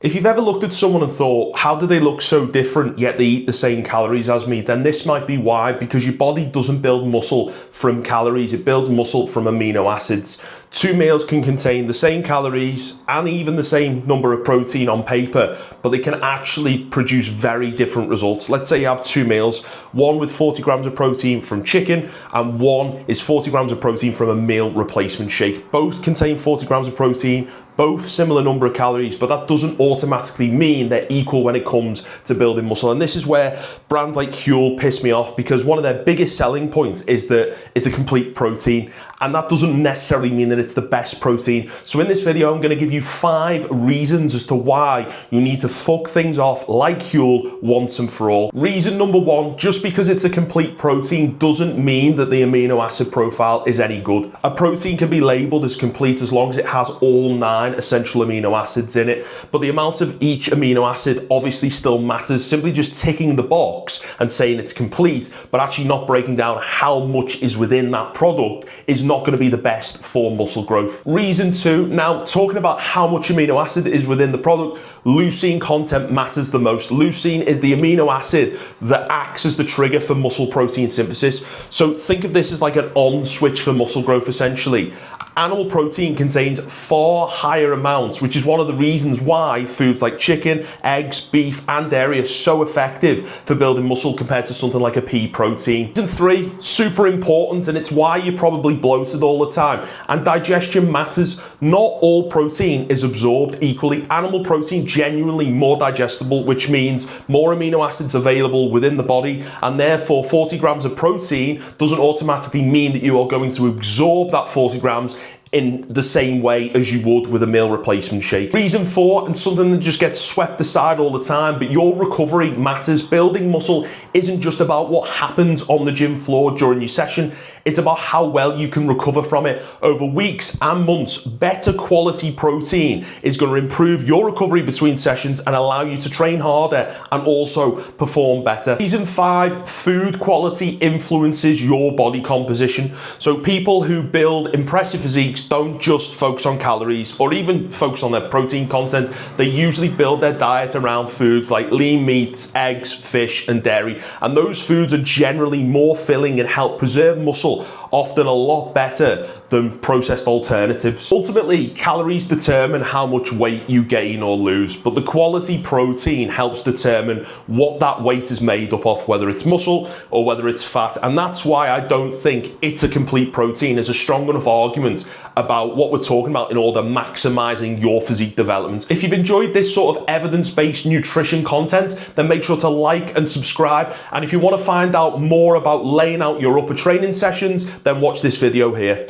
If you've ever looked at someone and thought, how do they look so different yet they eat the same calories as me, then this might be why, because your body doesn't build muscle from calories, it builds muscle from amino acids. Two meals can contain the same calories and even the same number of protein on paper, but they can actually produce very different results. Let's say you have two meals, one with 40 grams of protein from chicken and one is 40 grams of protein from a meal replacement shake. Both contain 40 grams of protein, both similar number of calories, but that doesn't automatically mean they're equal when it comes to building muscle. And this is where brands like Huel piss me off, because one of their biggest selling points is that it's a complete protein, and that doesn't necessarily mean that it's the best protein. So in this video, I'm gonna give you 5 reasons as to why you need to fuck things off like Huel once and for all. Reason number 1, just because it's a complete protein doesn't mean that the amino acid profile is any good. A protein can be labeled as complete as long as it has all 9 essential amino acids in it, but the amount of each amino acid obviously still matters. Simply just ticking the box and saying it's complete, but actually not breaking down how much is within that product is not going to be the best for muscle growth. Reason 2, now talking about how much amino acid is within the product, leucine content matters the most. Leucine is the amino acid that acts as the trigger for muscle protein synthesis. So think of this as like an on switch for muscle growth essentially. Animal protein contains far higher amounts, which is one of the reasons why foods like chicken, eggs, beef, and dairy are so effective for building muscle compared to something like a pea protein. Reason 3, super important, and it's why you're probably bloated all the time. And digestion matters. Not all protein is absorbed equally. Animal protein genuinely more digestible, which means more amino acids available within the body, and therefore 40 grams of protein doesn't automatically mean that you are going to absorb that 40 grams in the same way as you would with a meal replacement shake. Reason 4, and something that just gets swept aside all the time, but your recovery matters. Building muscle isn't just about what happens on the gym floor during your session, it's about how well you can recover from it over weeks and months. Better quality protein is going to improve your recovery between sessions and allow you to train harder and also perform better. Reason 5, food quality influences your body composition. So people who build impressive physiques don't just focus on calories or even focus on their protein content. They usually build their diet around foods like lean meats, eggs, fish, and dairy. And those foods are generally more filling and help preserve muscle, often a lot better than processed alternatives. Ultimately, calories determine how much weight you gain or lose, but the quality protein helps determine what that weight is made up of, whether it's muscle or whether it's fat. And that's why I don't think it's a complete protein is a strong enough argument about what we're talking about in order maximizing your physique development. If you've enjoyed this sort of evidence-based nutrition content, then make sure to like and subscribe. And if you want to find out more about laying out your upper training sessions, then watch this video here.